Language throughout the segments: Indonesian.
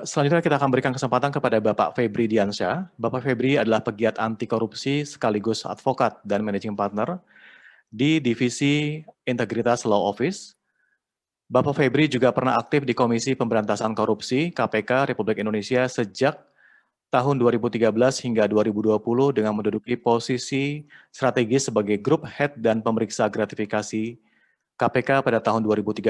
Selanjutnya kita akan berikan kesempatan kepada Bapak Febri Diansyah. Bapak Febri adalah pegiat anti korupsi sekaligus advokat dan managing partner di Divisi Integritas Law Office. Bapak Febri juga pernah aktif di Komisi Pemberantasan Korupsi KPK Republik Indonesia sejak tahun 2013 hingga 2020 dengan menduduki posisi strategis sebagai Group Head dan Pemeriksa Gratifikasi KPK pada tahun 2013.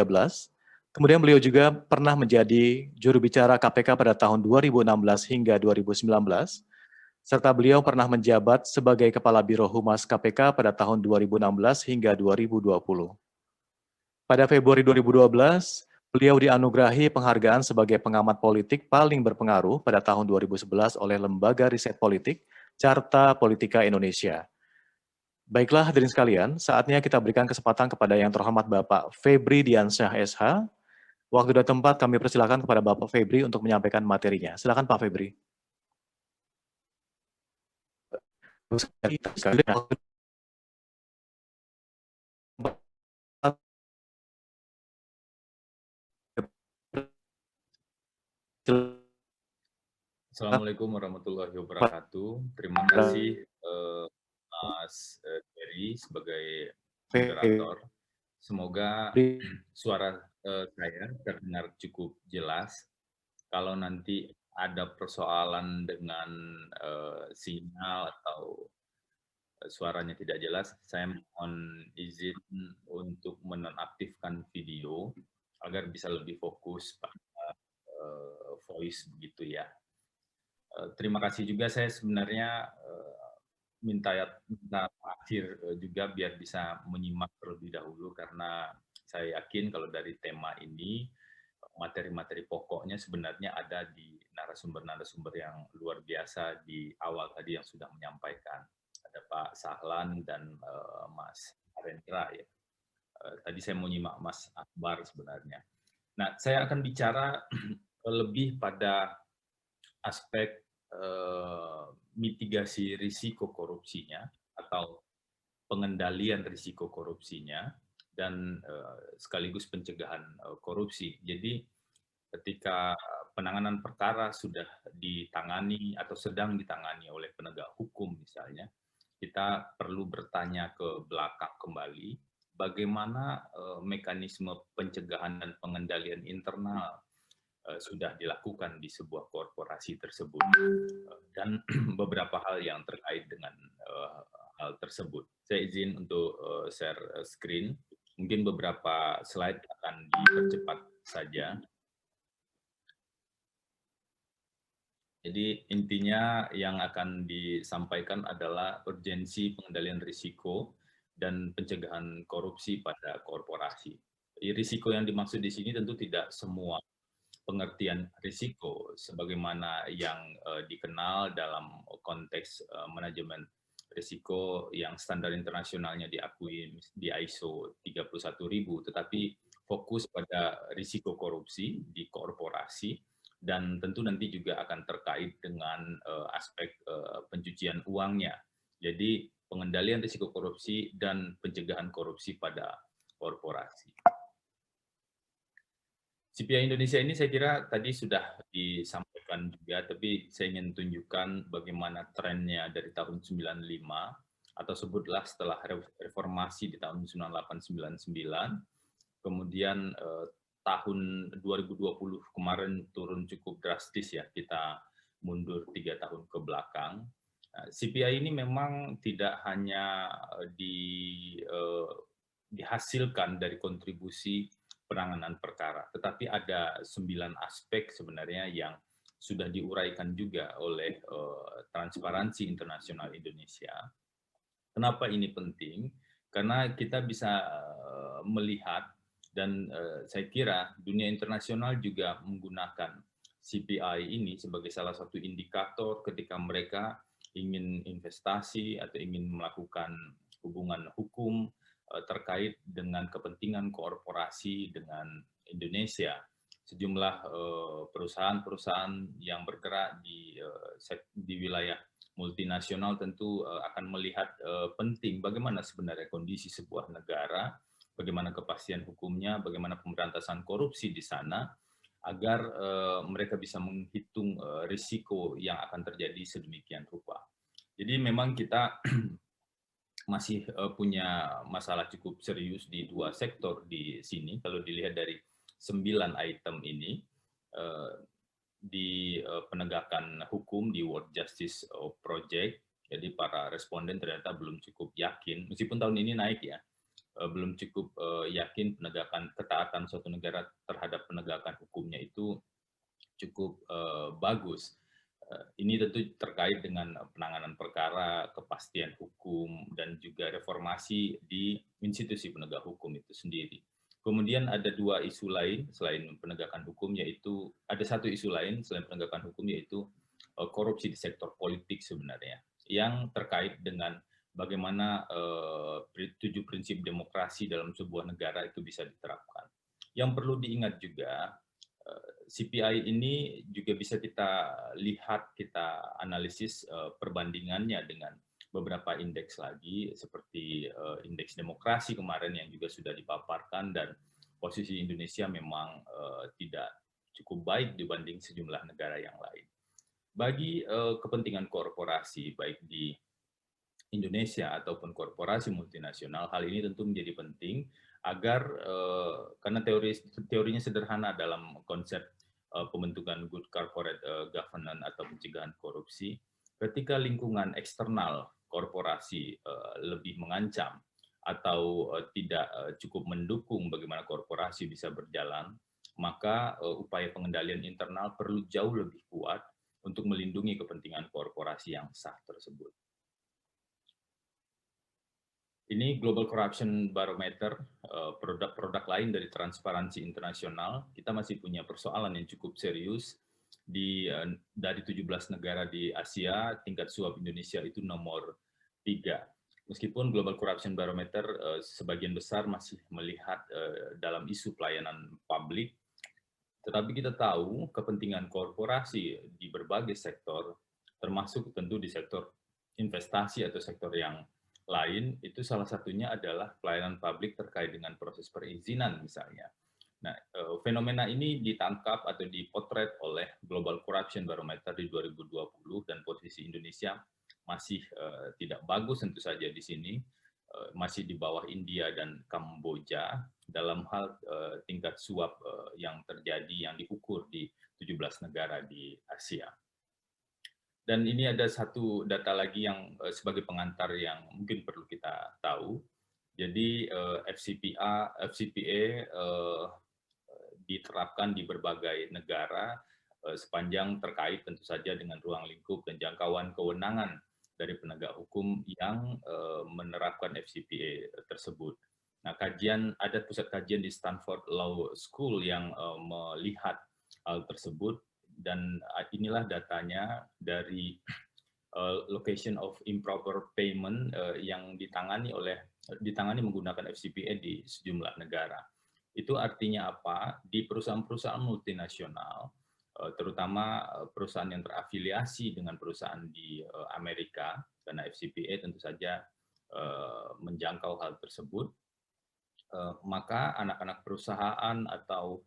Kemudian beliau juga pernah menjadi juru bicara KPK pada tahun 2016 hingga 2019, serta beliau pernah menjabat sebagai Kepala Biro Humas KPK pada tahun 2016 hingga 2020. Pada Februari 2012, beliau dianugerahi penghargaan sebagai pengamat politik paling berpengaruh pada tahun 2011 oleh Lembaga Riset Politik Carta Politika Indonesia. Baiklah hadirin sekalian, saatnya kita berikan kesempatan kepada yang terhormat Bapak Febri Diansyah SH. Waktu dan tempat kami persilakan kepada Bapak Febri untuk menyampaikan materinya. Silakan Pak Febri. Assalamualaikum warahmatullahi wabarakatuh. Terima kasih Mas Ferry sebagai moderator. Semoga suara saya terdengar cukup jelas. Kalau nanti ada persoalan dengan sinyal atau suaranya tidak jelas, saya mohon izin untuk menonaktifkan video agar bisa lebih fokus pada voice begitu ya. Terima kasih juga saya sebenarnya minta akhir juga biar bisa menyimak terlebih dahulu karena saya yakin kalau dari tema ini materi-materi pokoknya sebenarnya ada di narasumber-narasumber yang luar biasa di awal tadi yang sudah menyampaikan. Ada Pak Sahlan dan Mas Arendra ya. Tadi saya mau nyimak Mas Akbar sebenarnya. Nah, saya akan bicara lebih pada aspek mitigasi risiko korupsinya atau pengendalian risiko korupsinya dan sekaligus pencegahan korupsi. Jadi ketika penanganan perkara sudah ditangani atau sedang ditangani oleh penegak hukum misalnya, kita perlu bertanya ke belakang kembali bagaimana mekanisme pencegahan dan pengendalian internal sudah dilakukan di sebuah korporasi tersebut dan beberapa hal yang terkait dengan hal tersebut. Saya izin untuk share screen. Mungkin beberapa slide akan dipercepat saja. Jadi intinya yang akan disampaikan adalah urgensi pengendalian risiko dan pencegahan korupsi pada korporasi. Risiko yang dimaksud di sini tentu tidak semua pengertian risiko sebagaimana yang dikenal dalam konteks manajemen risiko yang standar internasionalnya diakui di ISO 31000, tetapi fokus pada risiko korupsi di korporasi dan tentu nanti juga akan terkait dengan aspek pencucian uangnya. Jadi pengendalian risiko korupsi dan pencegahan korupsi pada korporasi. CPI Indonesia ini saya kira tadi sudah disampaikan juga, tapi saya ingin tunjukkan bagaimana trennya dari tahun 95 atau sebutlah setelah reformasi di tahun 98-99, kemudian tahun 2020 kemarin turun cukup drastis ya, kita mundur 3 tahun ke belakang. CPI ini memang tidak hanya dihasilkan dari kontribusi penanganan perkara, tetapi ada 9 aspek sebenarnya yang sudah diuraikan juga oleh Transparansi Internasional Indonesia. Kenapa ini penting? Karena kita bisa melihat dan saya kira dunia internasional juga menggunakan CPI ini sebagai salah satu indikator ketika mereka ingin investasi atau ingin melakukan hubungan hukum terkait dengan kepentingan korporasi dengan Indonesia. Sejumlah perusahaan-perusahaan yang bergerak di wilayah multinasional tentu akan melihat penting bagaimana sebenarnya kondisi sebuah negara, bagaimana kepastian hukumnya, bagaimana pemberantasan korupsi di sana, agar mereka bisa menghitung risiko yang akan terjadi sedemikian rupa. Jadi memang kita masih punya masalah cukup serius di dua sektor di sini. Kalau dilihat dari 9 item ini, di penegakan hukum di World Justice Project, jadi para responden ternyata belum cukup yakin, meskipun tahun ini naik ya, belum cukup yakin penegakan ketaatan suatu negara terhadap penegakan hukumnya itu cukup bagus. Ini tentu terkait dengan penanganan perkara, kepastian hukum, dan juga reformasi di institusi penegak hukum itu sendiri. Kemudian ada dua isu lain selain penegakan hukum, yaitu ada satu isu lain selain penegakan hukum, yaitu korupsi di sektor politik sebenarnya, yang terkait dengan bagaimana 7 prinsip demokrasi dalam sebuah negara itu bisa diterapkan. Yang perlu diingat juga, CPI ini juga bisa kita lihat, kita analisis perbandingannya dengan beberapa indeks lagi, seperti indeks demokrasi kemarin yang juga sudah dipaparkan, dan posisi Indonesia memang tidak cukup baik dibanding sejumlah negara yang lain. Bagi kepentingan korporasi, baik di Indonesia ataupun korporasi multinasional, hal ini tentu menjadi penting agar karena teorinya sederhana dalam konsep pembentukan good corporate governance atau pencegahan korupsi, ketika lingkungan eksternal korporasi lebih mengancam atau tidak cukup mendukung bagaimana korporasi bisa berjalan, maka upaya pengendalian internal perlu jauh lebih kuat untuk melindungi kepentingan korporasi yang sah tersebut. Ini Global Corruption Barometer, produk-produk lain dari Transparansi Internasional. Kita masih punya persoalan yang cukup serius dari 17 negara di Asia, tingkat suap Indonesia itu nomor 3. Meskipun Global Corruption Barometer sebagian besar masih melihat dalam isu pelayanan publik, tetapi kita tahu kepentingan korporasi di berbagai sektor, termasuk tentu di sektor investasi atau sektor yang lain, itu salah satunya adalah pelayanan publik terkait dengan proses perizinan misalnya. Nah, fenomena ini ditangkap atau dipotret oleh Global Corruption Barometer di 2020, dan posisi Indonesia masih tidak bagus tentu saja di sini, masih di bawah India dan Kamboja dalam hal tingkat suap yang terjadi, yang diukur di 17 negara di Asia. Dan ini ada satu data lagi yang sebagai pengantar yang mungkin perlu kita tahu. Jadi FCPA diterapkan di berbagai negara sepanjang terkait tentu saja dengan ruang lingkup dan jangkauan kewenangan dari penegak hukum yang menerapkan FCPA tersebut. Nah, ada pusat kajian di Stanford Law School yang melihat hal tersebut, dan inilah datanya dari location of improper payment yang ditangani menggunakan FCPA di sejumlah negara. Itu artinya apa? Di perusahaan-perusahaan multinasional, terutama perusahaan yang terafiliasi dengan perusahaan di Amerika, karena FCPA tentu saja menjangkau hal tersebut, maka anak-anak perusahaan atau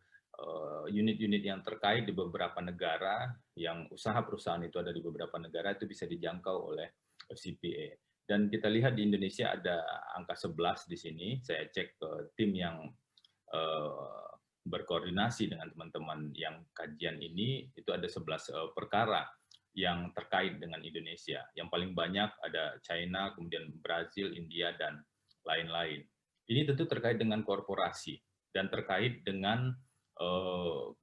unit-unit yang terkait di beberapa negara, yang usaha perusahaan itu ada di beberapa negara, itu bisa dijangkau oleh FCPA. Dan kita lihat di Indonesia ada angka 11 di sini. Saya cek ke tim yang berkoordinasi dengan teman-teman yang kajian ini, itu ada 11 perkara yang terkait dengan Indonesia. Yang paling banyak ada China, kemudian Brazil, India, dan lain-lain. Ini tentu terkait dengan korporasi dan terkait dengan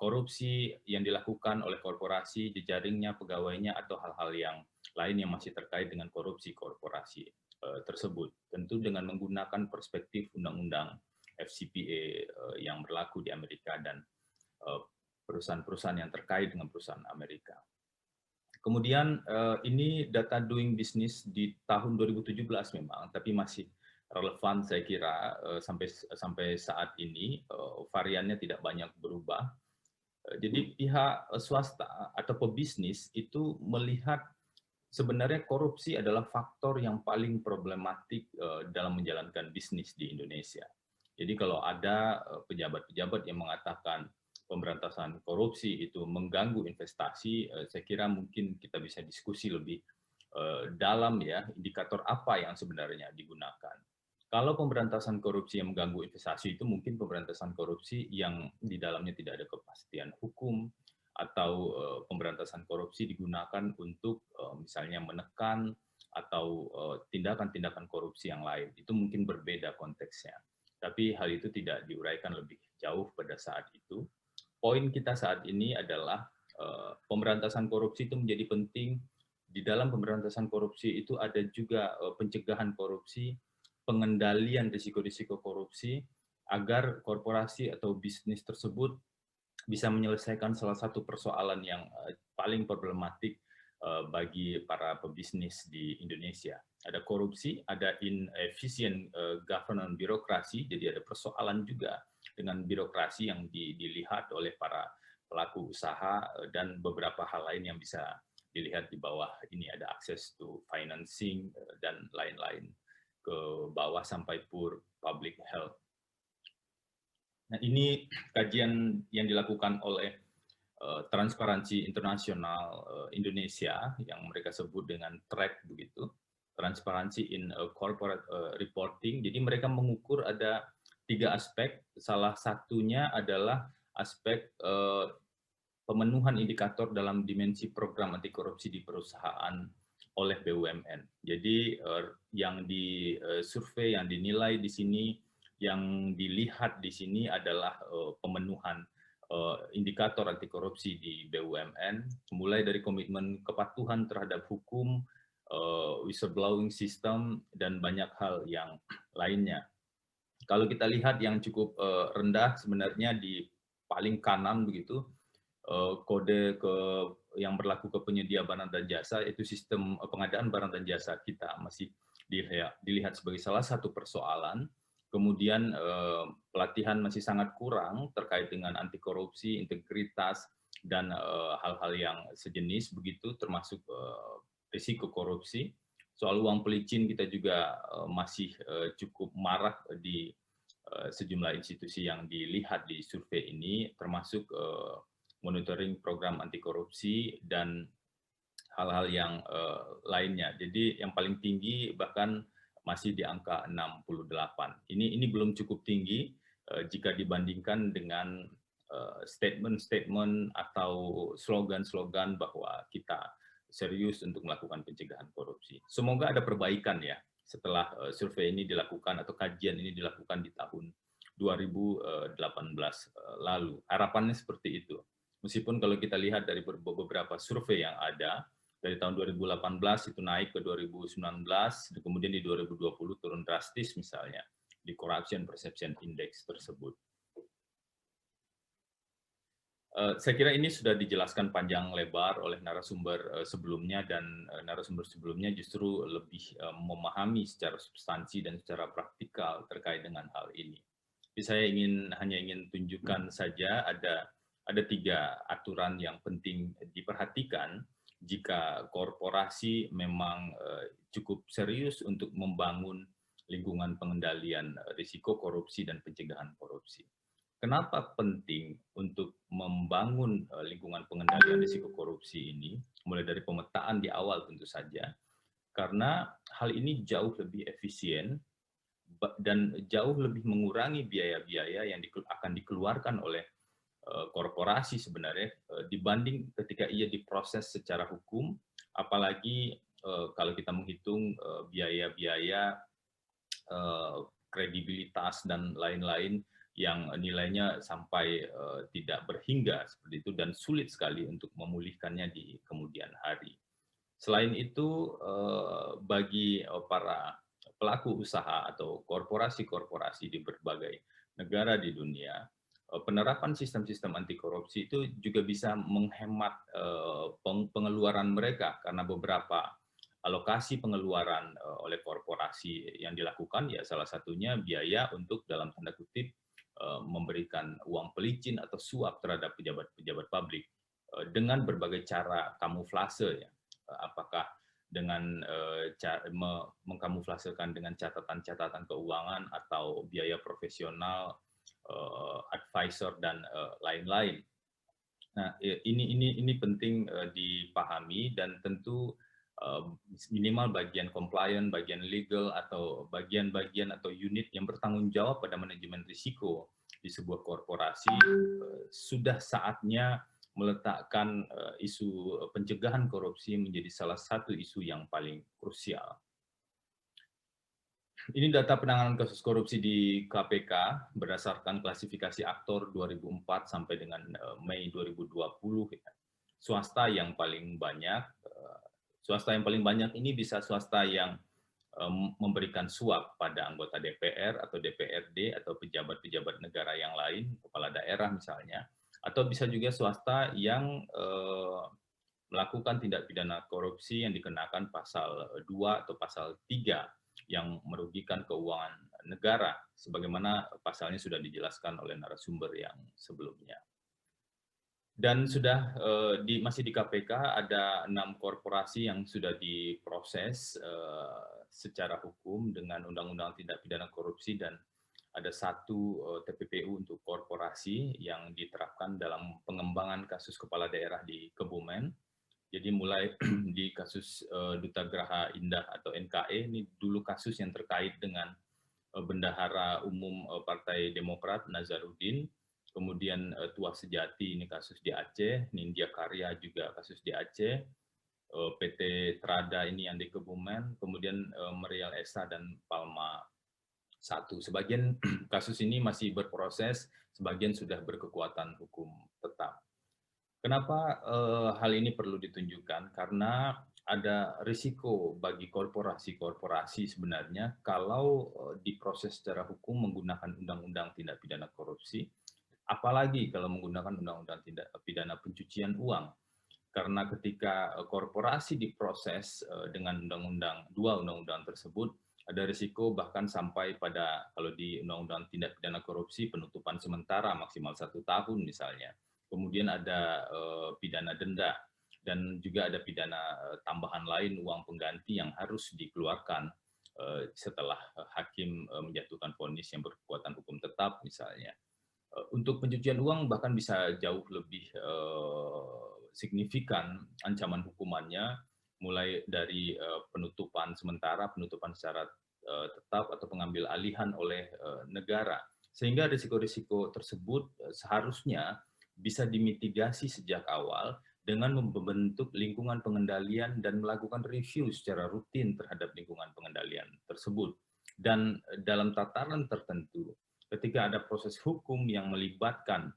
korupsi yang dilakukan oleh korporasi, jejaringnya, pegawainya, atau hal-hal yang lain yang masih terkait dengan korupsi korporasi tersebut. Tentu dengan menggunakan perspektif undang-undang FCPA yang berlaku di Amerika dan perusahaan-perusahaan yang terkait dengan perusahaan Amerika. Kemudian ini data doing business di tahun 2017 memang, tapi masih relevan saya kira sampai saat ini, variannya tidak banyak berubah. Jadi pihak swasta atau pebisnis itu melihat sebenarnya korupsi adalah faktor yang paling problematik dalam menjalankan bisnis di Indonesia. Jadi kalau ada pejabat-pejabat yang mengatakan pemberantasan korupsi itu mengganggu investasi, saya kira mungkin kita bisa diskusi lebih dalam ya, indikator apa yang sebenarnya digunakan. Kalau pemberantasan korupsi yang mengganggu investasi itu mungkin pemberantasan korupsi yang di dalamnya tidak ada kepastian hukum, atau pemberantasan korupsi digunakan untuk misalnya menekan atau tindakan-tindakan korupsi yang lain. Itu mungkin berbeda konteksnya. Tapi hal itu tidak diuraikan lebih jauh pada saat itu. Poin kita saat ini adalah pemberantasan korupsi itu menjadi penting. Di dalam pemberantasan korupsi itu ada juga pencegahan korupsi, pengendalian risiko-risiko korupsi, agar korporasi atau bisnis tersebut bisa menyelesaikan salah satu persoalan yang paling problematik bagi para pebisnis di Indonesia. Ada korupsi, ada inefficient governance birokrasi, jadi ada persoalan juga dengan birokrasi yang dilihat oleh para pelaku usaha, dan beberapa hal lain yang bisa dilihat di bawah ini, ada access to financing dan lain-lain, ke bawah sampai poor public health. Nah, ini kajian yang dilakukan oleh Transparansi Internasional Indonesia yang mereka sebut dengan TRAC begitu, Transparency in Corporate Reporting. Jadi mereka mengukur ada 3 aspek. Salah satunya adalah aspek pemenuhan indikator dalam dimensi program anti korupsi di perusahaan oleh BUMN. Jadi yang disurvei, yang dinilai di sini, yang dilihat di sini adalah pemenuhan indikator anti korupsi di BUMN, mulai dari komitmen kepatuhan terhadap hukum, whistleblowing system, dan banyak hal yang lainnya. Kalau kita lihat yang cukup rendah sebenarnya di paling kanan begitu, kode yang berlaku ke penyedia barang dan jasa, itu sistem pengadaan barang dan jasa kita masih dilihat sebagai salah satu persoalan. Kemudian pelatihan masih sangat kurang terkait dengan anti korupsi, integritas, dan hal-hal yang sejenis begitu, termasuk risiko korupsi. Soal uang pelicin kita juga masih cukup marak di sejumlah institusi yang dilihat di survei ini, termasuk monitoring program anti korupsi dan hal-hal yang lainnya. Jadi yang paling tinggi bahkan masih di angka 68. Ini belum cukup tinggi jika dibandingkan dengan statement-statement atau slogan-slogan bahwa kita serius untuk melakukan pencegahan korupsi. Semoga ada perbaikan ya setelah survei ini dilakukan atau kajian ini dilakukan di tahun 2018 lalu. Harapannya seperti itu. Meskipun kalau kita lihat dari beberapa survei yang ada, dari tahun 2018 itu naik ke 2019, kemudian di 2020 turun drastis misalnya di Corruption Perception Index tersebut. Saya kira ini sudah dijelaskan panjang lebar oleh narasumber sebelumnya, dan narasumber sebelumnya justru lebih memahami secara substansi dan secara praktikal terkait dengan hal ini. Jadi saya hanya ingin tunjukkan saja ada 3 aturan yang penting diperhatikan jika korporasi memang cukup serius untuk membangun lingkungan pengendalian risiko korupsi dan pencegahan korupsi. Kenapa penting untuk membangun lingkungan pengendalian risiko korupsi ini? Mulai dari pemetaan di awal tentu saja, karena hal ini jauh lebih efisien dan jauh lebih mengurangi biaya-biaya yang akan dikeluarkan oleh korporasi sebenarnya dibanding ketika ia diproses secara hukum, apalagi kalau kita menghitung biaya-biaya kredibilitas dan lain-lain yang nilainya sampai tidak berhingga seperti itu, dan sulit sekali untuk memulihkannya di kemudian hari. Selain itu, bagi para pelaku usaha atau korporasi-korporasi di berbagai negara di dunia, penerapan sistem-sistem anti korupsi itu juga bisa menghemat pengeluaran mereka, karena beberapa alokasi pengeluaran oleh korporasi yang dilakukan ya salah satunya biaya untuk dalam tanda kutip memberikan uang pelicin atau suap terhadap pejabat-pejabat publik dengan berbagai cara kamuflase ya. Apakah dengan mengkamuflasekan dengan catatan-catatan keuangan atau biaya profesional advisor dan lain-lain. Nah, ini penting dipahami dan tentu minimal bagian compliance, bagian legal atau bagian-bagian atau unit yang bertanggung jawab pada manajemen risiko di sebuah korporasi sudah saatnya meletakkan isu pencegahan korupsi menjadi salah satu isu yang paling krusial. Ini data penanganan kasus korupsi di KPK berdasarkan klasifikasi aktor 2004 sampai dengan Mei 2020. Swasta yang paling banyak, ini bisa swasta yang memberikan suap pada anggota DPR atau DPRD atau pejabat-pejabat negara yang lain, kepala daerah misalnya, atau bisa juga swasta yang melakukan tindak pidana korupsi yang dikenakan pasal 2 atau pasal 3 yang merugikan keuangan negara, sebagaimana pasalnya sudah dijelaskan oleh narasumber yang sebelumnya. Dan sudah masih di KPK ada 6 korporasi yang sudah diproses secara hukum dengan Undang-Undang Tindak Pidana Korupsi dan ada 1 TPPU untuk korporasi yang diterapkan dalam pengembangan kasus kepala daerah di Kebumen. Jadi mulai di kasus Duta Graha Indah atau NKE, ini dulu kasus yang terkait dengan Bendahara Umum Partai Demokrat Nazarudin, kemudian Tuah Sejati ini kasus di Aceh, Nindya Karya juga kasus di Aceh, PT Trada ini yang di Kebumen, kemudian Merial Esa dan Palma 1. Sebagian kasus ini masih berproses, sebagian sudah berkekuatan hukum tetap. Kenapa hal ini perlu ditunjukkan? Karena ada risiko bagi korporasi-korporasi sebenarnya kalau diproses secara hukum menggunakan undang-undang tindak pidana korupsi, apalagi kalau menggunakan undang-undang tindak pidana pencucian uang. Karena ketika korporasi diproses dengan dua undang-undang tersebut, ada risiko bahkan sampai pada, kalau di undang-undang tindak pidana korupsi, penutupan sementara maksimal 1 tahun misalnya. Kemudian ada pidana denda, dan juga ada pidana tambahan lain, uang pengganti yang harus dikeluarkan setelah hakim menjatuhkan vonis yang berkekuatan hukum tetap misalnya. Untuk pencucian uang bahkan bisa jauh lebih signifikan ancaman hukumannya, mulai dari penutupan sementara, penutupan secara tetap, atau pengambil alihan oleh negara. Sehingga risiko-risiko tersebut seharusnya bisa dimitigasi sejak awal dengan membentuk lingkungan pengendalian dan melakukan review secara rutin terhadap lingkungan pengendalian tersebut. Dan dalam tataran tertentu, ketika ada proses hukum yang melibatkan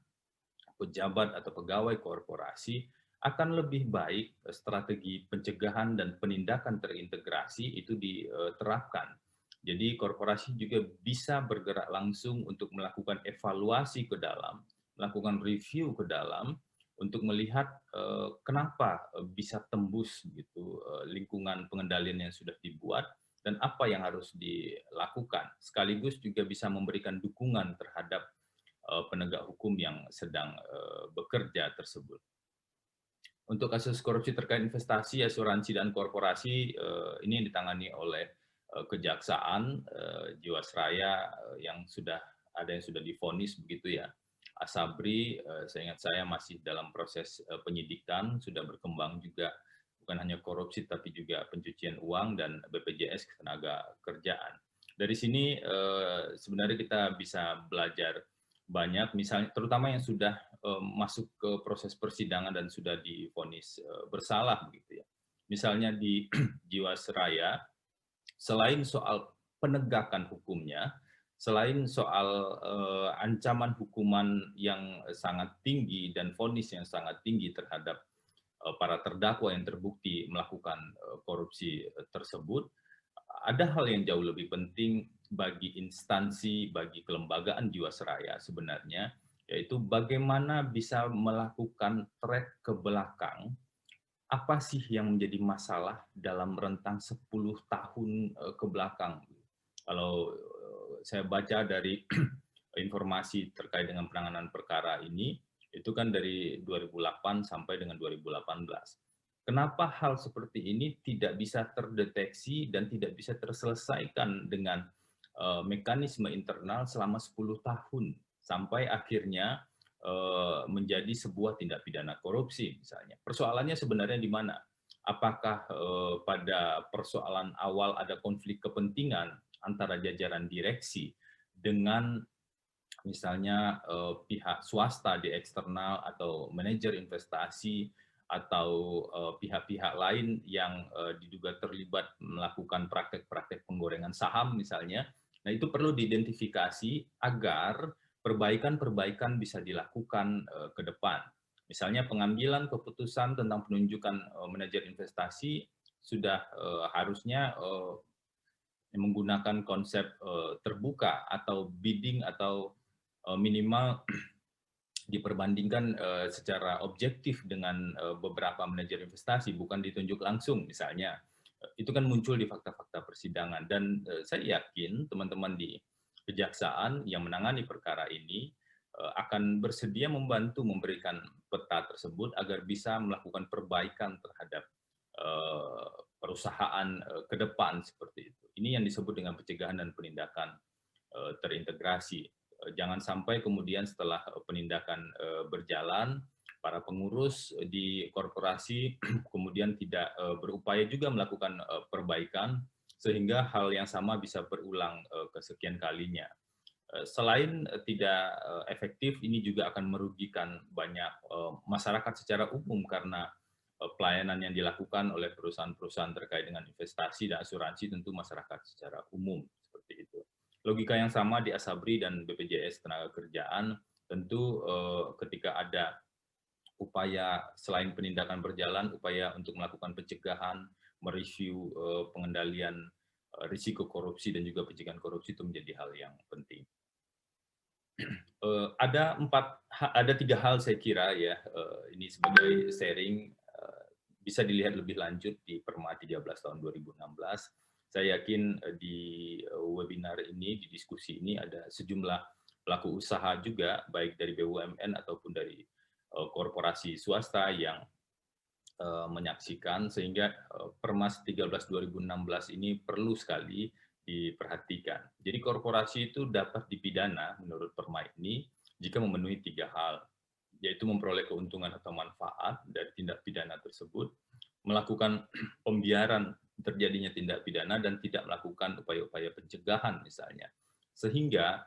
pejabat atau pegawai korporasi, akan lebih baik strategi pencegahan dan penindakan terintegrasi itu diterapkan. Jadi korporasi juga bisa bergerak langsung untuk melakukan evaluasi ke dalam, melakukan review ke dalam, untuk melihat kenapa bisa tembus gitu lingkungan pengendalian yang sudah dibuat dan apa yang harus dilakukan. Sekaligus juga bisa memberikan dukungan terhadap penegak hukum yang sedang bekerja tersebut. Untuk kasus korupsi terkait investasi, asuransi, dan korporasi, ini yang ditangani oleh Kejaksaan Jiwasraya yang sudah ada yang sudah divonis begitu ya. Asabri, seingat saya masih dalam proses penyidikan, sudah berkembang juga bukan hanya korupsi tapi juga pencucian uang dan BPJS Ketenagakerjaan. Dari sini sebenarnya kita bisa belajar banyak, misalnya terutama yang sudah masuk ke proses persidangan dan sudah divonis bersalah begitu ya. Misalnya di Jiwasraya, selain soal penegakan hukumnya, selain soal ancaman hukuman yang sangat tinggi dan vonis yang sangat tinggi terhadap para terdakwa yang terbukti melakukan korupsi tersebut, ada hal yang jauh lebih penting bagi instansi, bagi kelembagaan Jiwasraya sebenarnya, yaitu bagaimana bisa melakukan track ke belakang, apa sih yang menjadi masalah dalam rentang 10 tahun ke belakang. Kalau saya baca dari informasi terkait dengan penanganan perkara ini, itu kan dari 2008 sampai dengan 2018. Kenapa hal seperti ini tidak bisa terdeteksi dan tidak bisa terselesaikan dengan mekanisme internal selama 10 tahun? sampai akhirnya menjadi sebuah tindak pidana korupsi misalnya. Persoalannya sebenarnya di mana? Apakah pada persoalan awal ada konflik kepentingan antara jajaran direksi dengan misalnya pihak swasta di eksternal atau manajer investasi atau pihak-pihak lain yang diduga terlibat melakukan praktek-praktek penggorengan saham misalnya. Nah, itu perlu diidentifikasi agar perbaikan-perbaikan bisa dilakukan ke depan. Misalnya pengambilan keputusan tentang penunjukan manajer investasi sudah harusnya menggunakan konsep terbuka atau bidding atau minimal diperbandingkan secara objektif dengan beberapa manajer investasi, bukan ditunjuk langsung misalnya. Itu kan muncul di fakta-fakta persidangan dan saya yakin teman-teman di kejaksaan yang menangani perkara ini akan bersedia membantu memberikan peta tersebut agar bisa melakukan perbaikan terhadap perusahaan ke depan seperti itu. Ini yang disebut dengan pencegahan dan penindakan terintegrasi. Jangan sampai kemudian setelah penindakan berjalan, para pengurus di korporasi kemudian tidak berupaya juga melakukan perbaikan, sehingga hal yang sama bisa berulang kesekian kalinya. Selain tidak efektif, ini juga akan merugikan banyak masyarakat secara umum karena pelayanan yang dilakukan oleh perusahaan-perusahaan terkait dengan investasi dan asuransi tentu masyarakat secara umum seperti itu. Logika yang sama di Asabri dan BPJS Tenagakerjaan tentu ketika ada upaya selain penindakan berjalan, upaya untuk melakukan pencegahan, mereview pengendalian risiko korupsi dan juga pencegahan korupsi itu menjadi hal yang penting. Ada 3 hal saya kira ya, ini sebagai sharing bisa dilihat lebih lanjut di Perma 13 tahun 2016. Saya yakin di webinar ini, di diskusi ini ada sejumlah pelaku usaha juga, baik dari BUMN ataupun dari korporasi swasta yang menyaksikan, sehingga Permas 13 2016 ini perlu sekali diperhatikan. Jadi korporasi itu dapat dipidana menurut Perma ini jika memenuhi 3 hal, yaitu memperoleh keuntungan atau manfaat dari tindak pidana tersebut, melakukan pembiaran terjadinya tindak pidana, dan tidak melakukan upaya-upaya pencegahan misalnya. Sehingga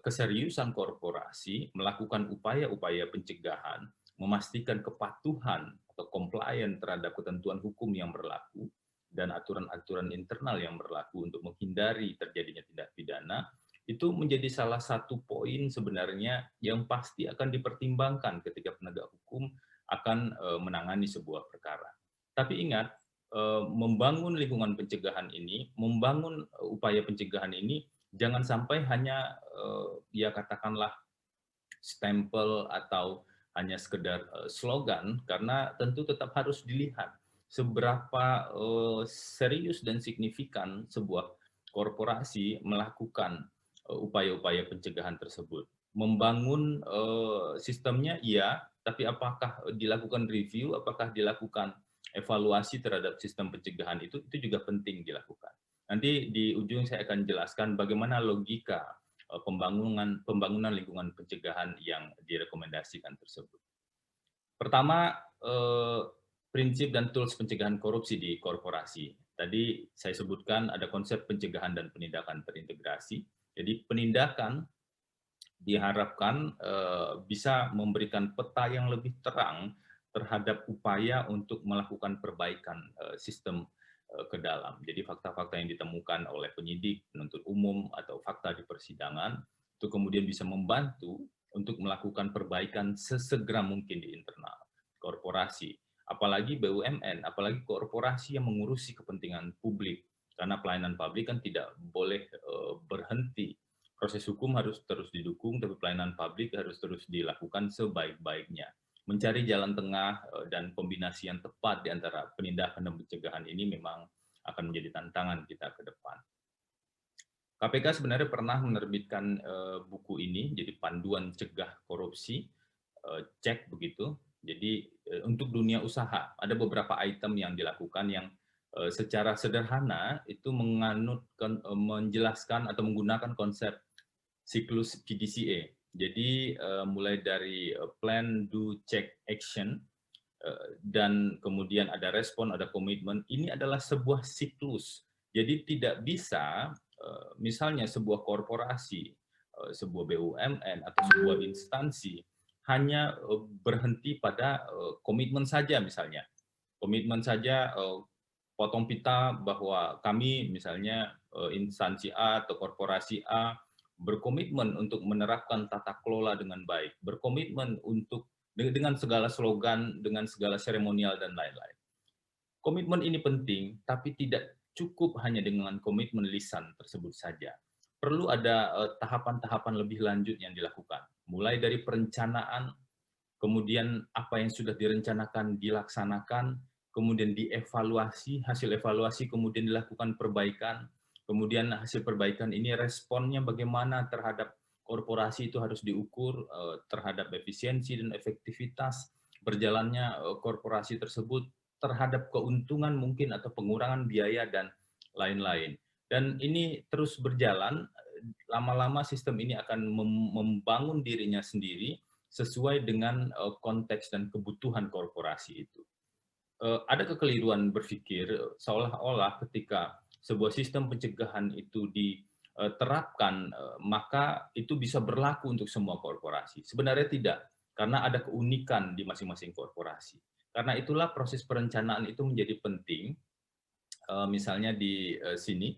keseriusan korporasi melakukan upaya-upaya pencegahan, memastikan kepatuhan atau compliant terhadap ketentuan hukum yang berlaku dan aturan-aturan internal yang berlaku untuk menghindari terjadinya tindak pidana, itu menjadi salah satu poin sebenarnya yang pasti akan dipertimbangkan ketika penegak hukum akan menangani sebuah perkara. Tapi ingat, membangun lingkungan pencegahan ini, membangun upaya pencegahan ini, jangan sampai hanya ya katakanlah stempel atau hanya sekedar slogan, karena tentu tetap harus dilihat seberapa serius dan signifikan sebuah korporasi melakukan upaya-upaya pencegahan tersebut. Membangun sistemnya iya, tapi apakah dilakukan review, apakah dilakukan evaluasi terhadap sistem pencegahan itu juga penting dilakukan. Nanti di ujung saya akan jelaskan bagaimana logika pembangunan lingkungan pencegahan yang direkomendasikan tersebut. Pertama, prinsip dan tools pencegahan korupsi di korporasi. Tadi saya sebutkan ada konsep pencegahan dan penindakan terintegrasi. Jadi penindakan diharapkan bisa memberikan peta yang lebih terang terhadap upaya untuk melakukan perbaikan sistem ke dalam. Jadi fakta-fakta yang ditemukan oleh penyidik, penuntut umum, atau fakta di persidangan, itu kemudian bisa membantu untuk melakukan perbaikan sesegera mungkin di internal korporasi. Apalagi BUMN, apalagi korporasi yang mengurusi kepentingan publik. Karena pelayanan publik kan tidak boleh berhenti. Proses hukum harus terus didukung, tapi pelayanan publik harus terus dilakukan sebaik-baiknya. Mencari jalan tengah dan kombinasi yang tepat di antara penindakan dan pencegahan ini memang akan menjadi tantangan kita ke depan. KPK sebenarnya pernah menerbitkan buku ini, jadi Panduan Cegah Korupsi, cek begitu. Jadi untuk dunia usaha, ada beberapa item yang dilakukan yang secara sederhana itu menjelaskan atau menggunakan konsep siklus PDCA. Jadi mulai dari plan, do, check, action, dan kemudian ada respon, ada komitmen, ini adalah sebuah siklus. Jadi tidak bisa misalnya sebuah korporasi, sebuah BUMN atau sebuah instansi hanya berhenti pada komitmen saja misalnya. Komitmen saja potong pita bahwa kami misalnya instansi A atau korporasi A berkomitmen untuk menerapkan tata kelola dengan baik, berkomitmen untuk dengan segala slogan, dengan segala seremonial dan lain-lain. Komitmen ini penting, tapi tidak cukup hanya dengan komitmen lisan tersebut saja. Perlu ada tahapan-tahapan lebih lanjut yang dilakukan, mulai dari perencanaan, kemudian apa yang sudah direncanakan dilaksanakan, kemudian dievaluasi, hasil evaluasi kemudian dilakukan perbaikan, kemudian hasil perbaikan ini responnya bagaimana terhadap korporasi itu harus diukur terhadap efisiensi dan efektivitas berjalannya korporasi tersebut, terhadap keuntungan mungkin atau pengurangan biaya dan lain-lain. Dan ini terus berjalan, lama-lama sistem ini akan membangun dirinya sendiri sesuai dengan konteks dan kebutuhan korporasi itu. Ada kekeliruan berpikir seolah-olah ketika sebuah sistem pencegahan itu diterapkan, maka itu bisa berlaku untuk semua korporasi. Sebenarnya tidak, karena ada keunikan di masing-masing korporasi. Karena itulah proses perencanaan itu menjadi penting. Misalnya di sini,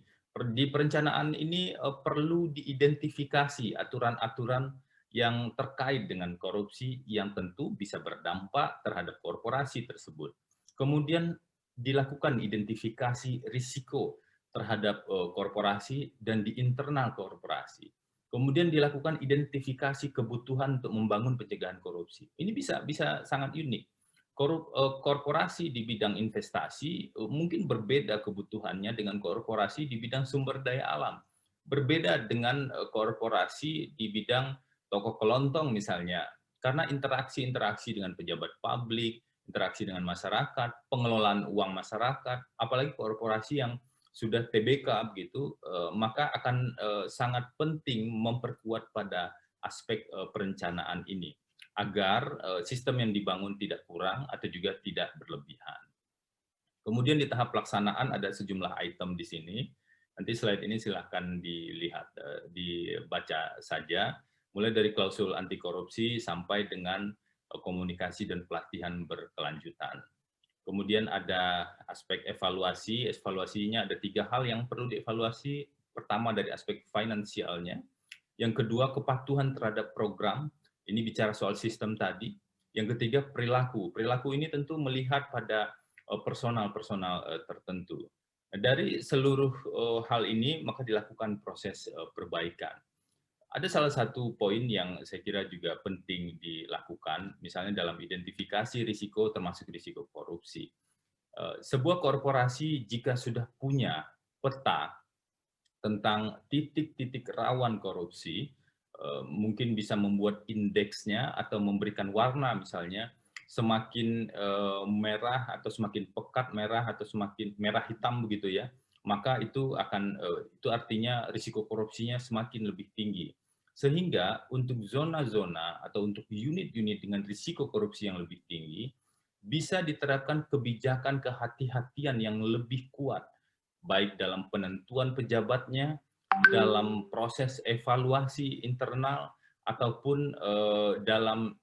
di perencanaan ini perlu diidentifikasi aturan-aturan yang terkait dengan korupsi yang tentu bisa berdampak terhadap korporasi tersebut. Kemudian dilakukan identifikasi risiko terhadap korporasi dan di internal korporasi. Kemudian dilakukan identifikasi kebutuhan untuk membangun pencegahan korupsi. Ini bisa sangat unik. Korporasi di bidang investasi mungkin berbeda kebutuhannya dengan korporasi di bidang sumber daya alam. Berbeda dengan korporasi di bidang toko kelontong misalnya, karena interaksi-interaksi dengan pejabat publik, interaksi dengan masyarakat, pengelolaan uang masyarakat, apalagi korporasi yang sudah TBK begitu, maka akan sangat penting memperkuat pada aspek perencanaan ini agar sistem yang dibangun tidak kurang atau juga tidak berlebihan. Kemudian di tahap pelaksanaan ada sejumlah item di sini. Nanti slide ini silahkan dilihat, dibaca saja. Mulai dari klausul anti korupsi sampai dengan komunikasi dan pelatihan berkelanjutan. Kemudian ada aspek evaluasi. Evaluasinya ada 3 hal yang perlu dievaluasi. Pertama dari aspek finansialnya. Yang kedua kepatuhan terhadap program. Ini bicara soal sistem tadi. Yang ketiga perilaku. Perilaku ini tentu melihat pada personal-personal tertentu. Dari seluruh hal ini maka dilakukan proses perbaikan. Ada salah satu poin yang saya kira juga penting dilakukan, misalnya dalam identifikasi risiko termasuk risiko korupsi. Sebuah korporasi jika sudah punya peta tentang titik-titik rawan korupsi, mungkin bisa membuat indeksnya atau memberikan warna misalnya semakin merah atau semakin pekat merah atau semakin merah hitam begitu ya, maka itu akan itu artinya risiko korupsinya semakin lebih tinggi. Sehingga untuk zona-zona atau untuk unit-unit dengan risiko korupsi yang lebih tinggi bisa diterapkan kebijakan kehati-hatian yang lebih kuat baik dalam penentuan pejabatnya, dalam proses evaluasi internal, ataupun dalam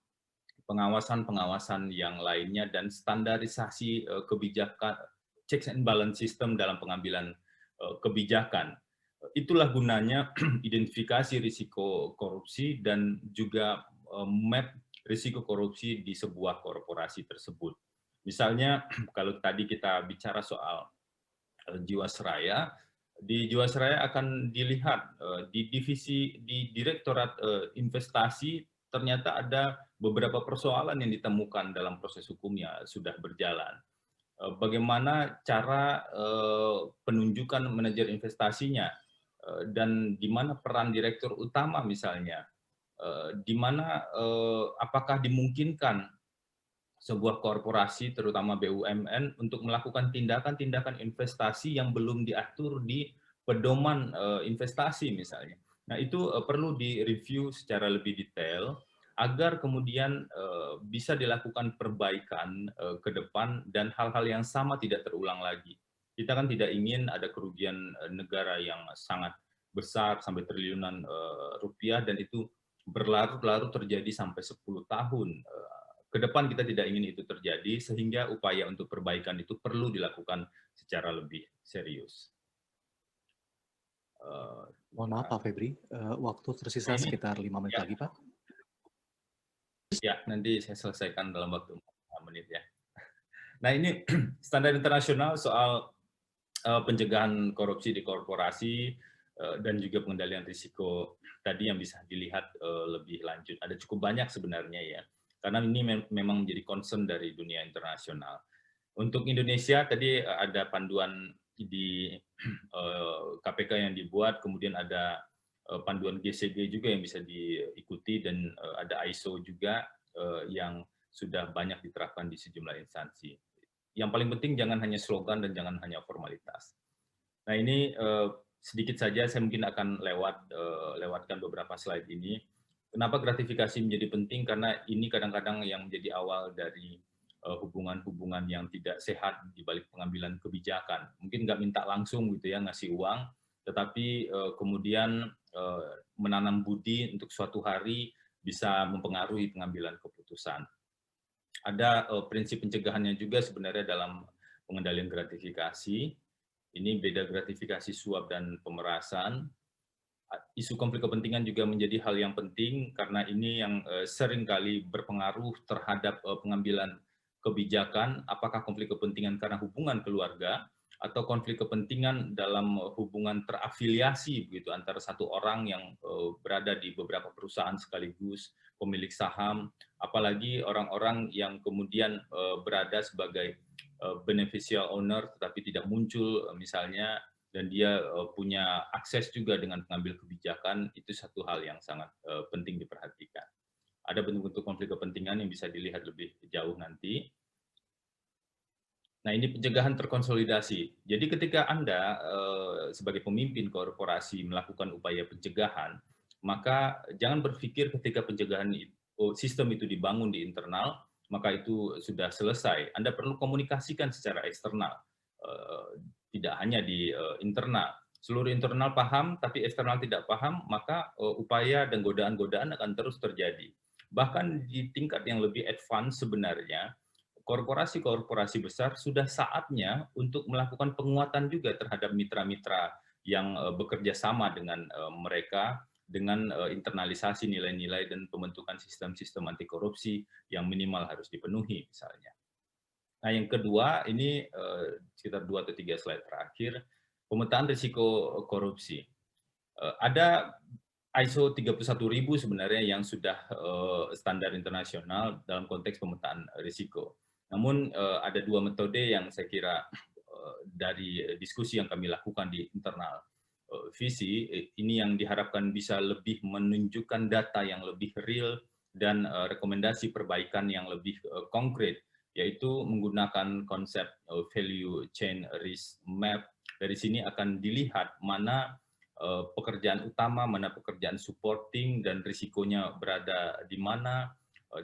pengawasan-pengawasan yang lainnya, dan standarisasi kebijakan, checks and balance system dalam pengambilan kebijakan. Itulah gunanya identifikasi risiko korupsi dan juga map risiko korupsi di sebuah korporasi tersebut. Misalnya, kalau tadi kita bicara soal Jiwasraya, di Jiwasraya akan dilihat di divisi di Direktorat Investasi ternyata ada beberapa persoalan yang ditemukan dalam proses hukumnya sudah berjalan. Bagaimana cara penunjukan manajer investasinya dan di mana peran direktur utama misalnya, di mana apakah dimungkinkan sebuah korporasi, terutama BUMN, untuk melakukan tindakan-tindakan investasi yang belum diatur di pedoman investasi misalnya. Nah, itu perlu direview secara lebih detail agar kemudian bisa dilakukan perbaikan ke depan dan hal-hal yang sama tidak terulang lagi. Kita kan tidak ingin ada kerugian negara yang sangat besar sampai triliunan rupiah dan itu berlarut-larut terjadi sampai 10 tahun. Ke depan kita tidak ingin itu terjadi sehingga upaya untuk perbaikan itu perlu dilakukan secara lebih serius. Mohon maaf Pak Febri, waktu tersisa Nah, ini sekitar 5 menit ya, lagi Pak. ya, nanti saya selesaikan dalam waktu 5 menit ya. Nah, ini standar internasional soal pencegahan korupsi di korporasi dan juga pengendalian risiko tadi yang bisa dilihat lebih lanjut. Ada cukup banyak sebenarnya ya, karena ini memang menjadi concern dari dunia internasional. Untuk Indonesia tadi ada panduan di KPK yang dibuat, kemudian ada panduan GCG juga yang bisa diikuti dan ada ISO juga yang sudah banyak diterapkan di sejumlah instansi. Yang paling penting jangan hanya slogan dan jangan hanya formalitas. Nah, ini sedikit saja saya mungkin akan lewatkan beberapa slide ini. Kenapa gratifikasi menjadi penting? Karena ini kadang-kadang yang menjadi awal dari hubungan-hubungan yang tidak sehat di balik pengambilan kebijakan. Mungkin nggak minta langsung gitu ya ngasih uang, tetapi kemudian menanam budi untuk suatu hari bisa mempengaruhi pengambilan keputusan. Ada prinsip pencegahannya juga sebenarnya dalam pengendalian gratifikasi. Ini beda gratifikasi suap dan pemerasan. Isu konflik kepentingan juga menjadi hal yang penting karena ini yang seringkali berpengaruh terhadap pengambilan kebijakan, apakah konflik kepentingan karena hubungan keluarga atau konflik kepentingan dalam hubungan terafiliasi begitu antara satu orang yang berada di beberapa perusahaan sekaligus, pemilik saham, apalagi orang-orang yang kemudian berada sebagai beneficial owner tetapi tidak muncul misalnya dan dia punya akses juga dengan pengambil kebijakan, itu satu hal yang sangat penting diperhatikan. Ada bentuk-bentuk konflik kepentingan yang bisa dilihat lebih jauh nanti. Nah, ini pencegahan terkonsolidasi. Jadi ketika Anda sebagai pemimpin korporasi melakukan upaya pencegahan, maka jangan berpikir ketika pencegahan sistem itu dibangun di internal, maka itu sudah selesai. Anda perlu komunikasikan secara eksternal, tidak hanya di internal. Seluruh internal paham, tapi eksternal tidak paham, maka upaya dan godaan-godaan akan terus terjadi. Bahkan di tingkat yang lebih advance sebenarnya, korporasi-korporasi besar sudah saatnya untuk melakukan penguatan juga terhadap mitra-mitra yang bekerja sama dengan mereka dengan internalisasi nilai-nilai dan pembentukan sistem-sistem anti korupsi yang minimal harus dipenuhi misalnya. Nah, yang kedua ini sekitar 2 atau 3 slide terakhir, pemetaan risiko korupsi. Ada ISO 31000 sebenarnya yang sudah standar internasional dalam konteks pemetaan risiko. Namun ada dua metode yang saya kira dari diskusi yang kami lakukan di internal visi ini yang diharapkan bisa lebih menunjukkan data yang lebih real dan rekomendasi perbaikan yang lebih konkret, yaitu menggunakan konsep value chain risk map. Dari sini akan dilihat mana pekerjaan utama, mana pekerjaan supporting, dan risikonya berada di mana,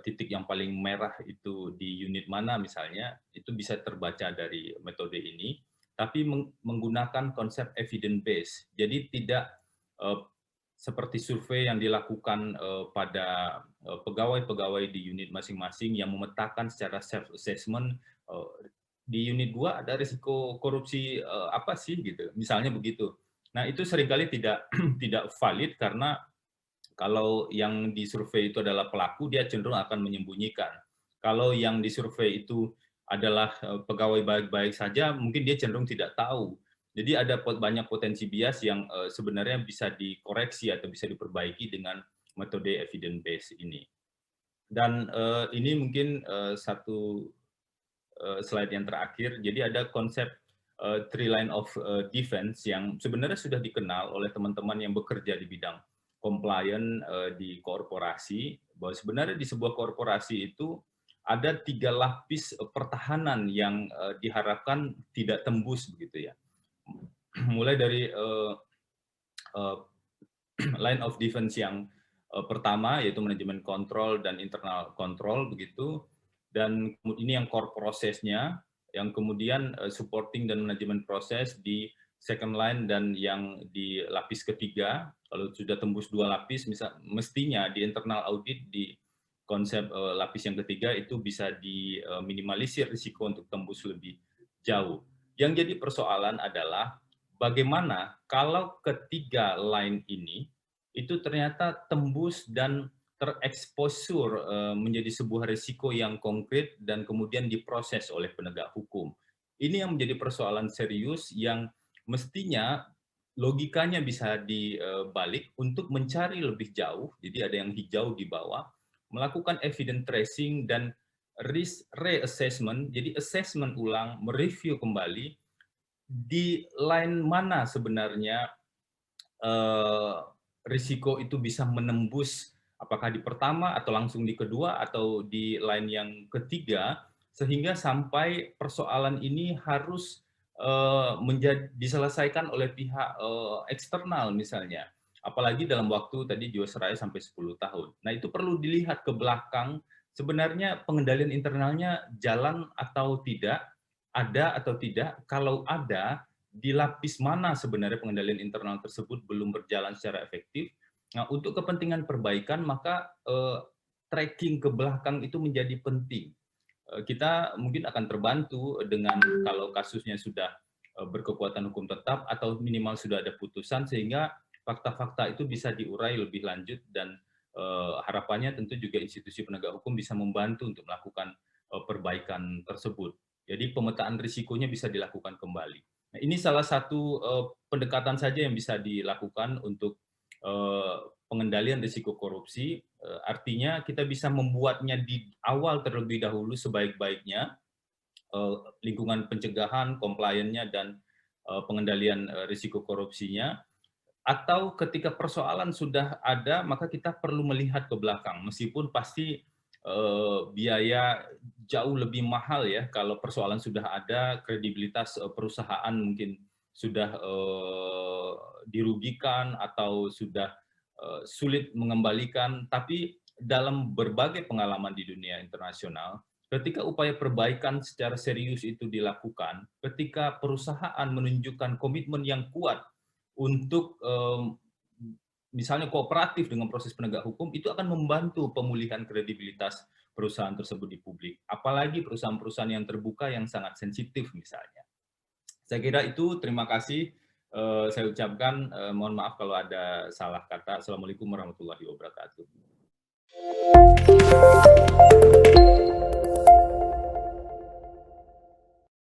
titik yang paling merah itu di unit mana misalnya, itu bisa terbaca dari metode ini, tapi menggunakan konsep evidence base. Jadi tidak seperti survei yang dilakukan pada pegawai-pegawai di unit masing-masing yang memetakan secara self-assessment, di unit 2 ada risiko korupsi apa sih gitu, misalnya begitu. Nah, itu seringkali tidak tidak valid karena kalau yang disurvei itu adalah pelaku, dia cenderung akan menyembunyikan. Kalau yang disurvei itu adalah pegawai baik-baik saja, mungkin dia cenderung tidak tahu. Jadi ada banyak potensi bias yang sebenarnya bisa dikoreksi atau bisa diperbaiki dengan metode evidence based ini. Dan ini mungkin satu slide yang terakhir. Jadi ada konsep three line of defense yang sebenarnya sudah dikenal oleh teman-teman yang bekerja di bidang compliance di korporasi, bahwa sebenarnya di sebuah korporasi itu ada 3 lapis pertahanan yang diharapkan tidak tembus begitu ya. Mulai dari line of defense yang pertama, yaitu manajemen kontrol dan internal kontrol begitu, dan ini yang core prosesnya, yang kemudian supporting dan manajemen proses di second line dan yang di lapis ketiga. Kalau sudah tembus 2 lapis, mestinya di internal audit di konsep lapis yang ketiga itu bisa diminimalisir risiko untuk tembus lebih jauh. Yang jadi persoalan adalah bagaimana kalau ketiga line ini itu ternyata tembus dan tereksposur menjadi sebuah risiko yang konkret dan kemudian diproses oleh penegak hukum. Ini yang menjadi persoalan serius yang mestinya logikanya bisa dibalik untuk mencari lebih jauh, jadi ada yang hijau di bawah, melakukan evidence tracing dan risk reassessment, jadi assessment ulang, mereview kembali di line mana sebenarnya risiko itu bisa menembus, apakah di pertama atau langsung di kedua atau di line yang ketiga, sehingga sampai persoalan ini harus diselesaikan oleh pihak eksternal misalnya. Apalagi dalam waktu tadi Jiwasraya sampai 10 tahun. Nah itu perlu dilihat ke belakang, sebenarnya pengendalian internalnya jalan atau tidak, ada atau tidak, kalau ada, di lapis mana sebenarnya pengendalian internal tersebut belum berjalan secara efektif. Nah, untuk kepentingan perbaikan, maka tracking ke belakang itu menjadi penting. Kita mungkin akan terbantu dengan kalau kasusnya sudah berkekuatan hukum tetap atau minimal sudah ada putusan, sehingga fakta-fakta itu bisa diurai lebih lanjut dan harapannya tentu juga institusi penegak hukum bisa membantu untuk melakukan perbaikan tersebut. Jadi pemetaan risikonya bisa dilakukan kembali. Nah, ini salah satu pendekatan saja yang bisa dilakukan untuk pengendalian risiko korupsi. Artinya kita bisa membuatnya di awal terlebih dahulu sebaik-baiknya, lingkungan pencegahan, compliance-nya, dan pengendalian risiko korupsinya. Atau ketika persoalan sudah ada, maka kita perlu melihat ke belakang, meskipun pasti biaya jauh lebih mahal ya kalau persoalan sudah ada, kredibilitas perusahaan mungkin sudah dirugikan atau sudah sulit mengembalikan. Tapi dalam berbagai pengalaman di dunia internasional, ketika upaya perbaikan secara serius itu dilakukan, ketika perusahaan menunjukkan komitmen yang kuat untuk misalnya kooperatif dengan proses penegak hukum, itu akan membantu pemulihan kredibilitas perusahaan tersebut di publik. Apalagi perusahaan-perusahaan yang terbuka yang sangat sensitif misalnya. Saya kira itu, terima kasih. Saya ucapkan, mohon maaf kalau ada salah kata. Assalamualaikum warahmatullahi wabarakatuh.